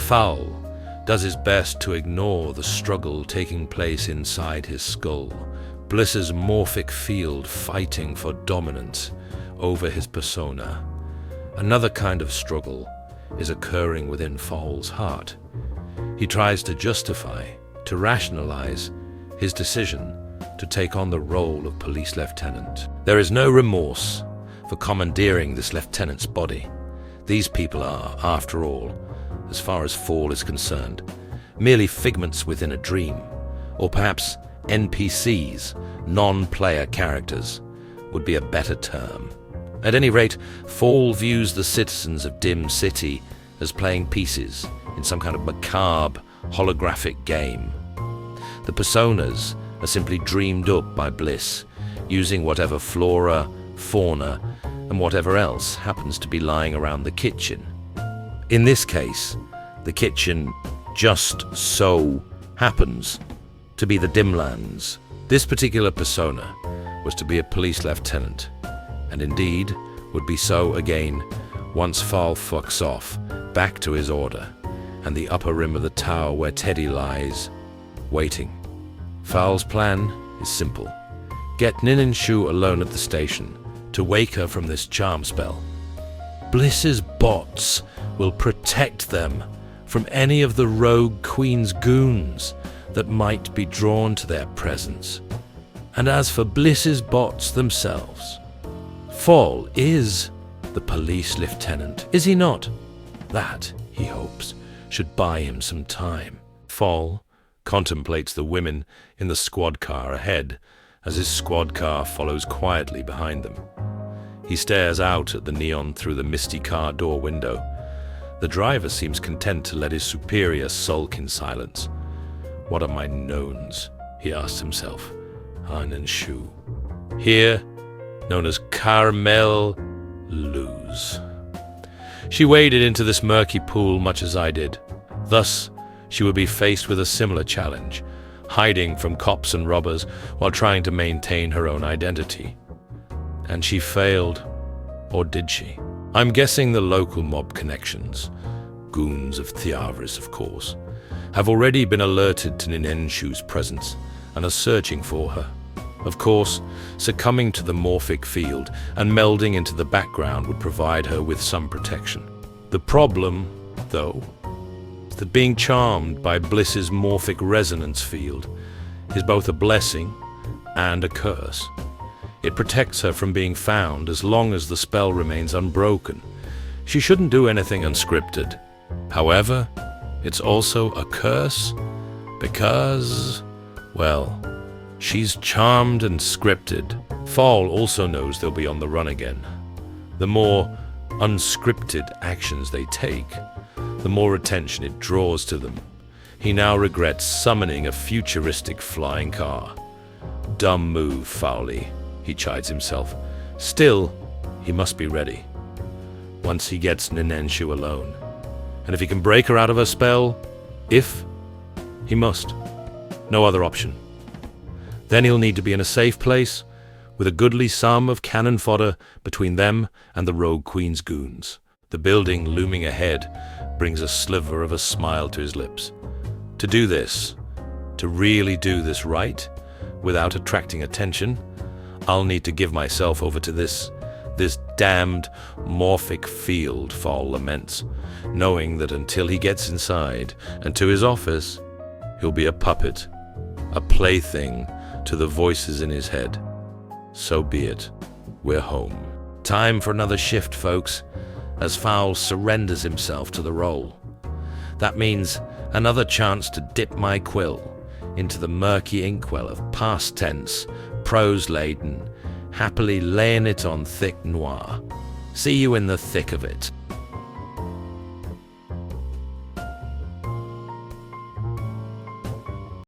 Faul does his best to ignore the struggle taking place inside his skull, Bliss's morphic field fighting for dominance over his persona. Another kind of struggle is occurring within Faul's heart. He tries to justify, to rationalize his decision to take on the role of police lieutenant. There is no remorse for commandeering this lieutenant's body. These people are, after all, as far as Faul is concerned, merely figments within a dream, or perhaps NPCs, non-player characters, would be a better term. At any rate, Faul views the citizens of Dim City as playing pieces in some kind of macabre, holographic game. The personas are simply dreamed up by Bliss, using whatever flora, fauna, and whatever else happens to be lying around the kitchen. In this case, the kitchen just so happens to be the Dimlands. This particular persona was to be a police lieutenant, and indeed would be so again once Faul fucks off back to his order and the upper rim of the tower where Teddy lies, waiting. Faul's plan is simple. Get Ninenshu alone at the station to wake her from this charm spell. Bliss's bots will protect them from any of the rogue queen's goons that might be drawn to their presence. And as for Bliss's bots themselves, Faul is the police lieutenant, is he not? That, he hopes, should buy him some time. Faul contemplates the women in the squad car ahead as his squad car follows quietly behind them. He stares out at the neon through the misty car door window. The driver seems content to let his superior sulk in silence. What are my knowns? He asks himself. Ninenshu. Here, known as Carmelle Luz. She waded into this murky pool much as I did. Thus, she would be faced with a similar challenge, hiding from cops and robbers while trying to maintain her own identity. And she failed. Or did she? I'm guessing the local mob connections, goons of Thiavrys of course, have already been alerted to Ninenshu's presence and are searching for her. Of course, succumbing to the morphic field and melding into the background would provide her with some protection. The problem, though, is that being charmed by Bliss's morphic resonance field is both a blessing and a curse. It protects her from being found as long as the spell remains unbroken. She shouldn't do anything unscripted. However, it's also a curse because, well, she's charmed and scripted. Faul also knows they'll be on the run again. The more unscripted actions they take, the more attention it draws to them. He now regrets summoning a futuristic flying car. Dumb move, Fowly, he chides himself. Still, he must be ready. Once he gets Ninenshu alone. And if he can break her out of her spell, he must. No other option. Then he'll need to be in a safe place, with a goodly sum of cannon fodder between them and the rogue queen's goons. The building looming ahead brings a sliver of a smile to his lips. To do this, to really do this right, without attracting attention, I'll need to give myself over to this damned morphic field, Faul laments, knowing that until he gets inside and to his office, he'll be a puppet, a plaything to the voices in his head. So be it. We're home. Time for another shift, folks, as Faul surrenders himself to the role. That means another chance to dip my quill into the murky inkwell of past tense, prose-laden, happily laying it on thick noir. See you in the thick of it.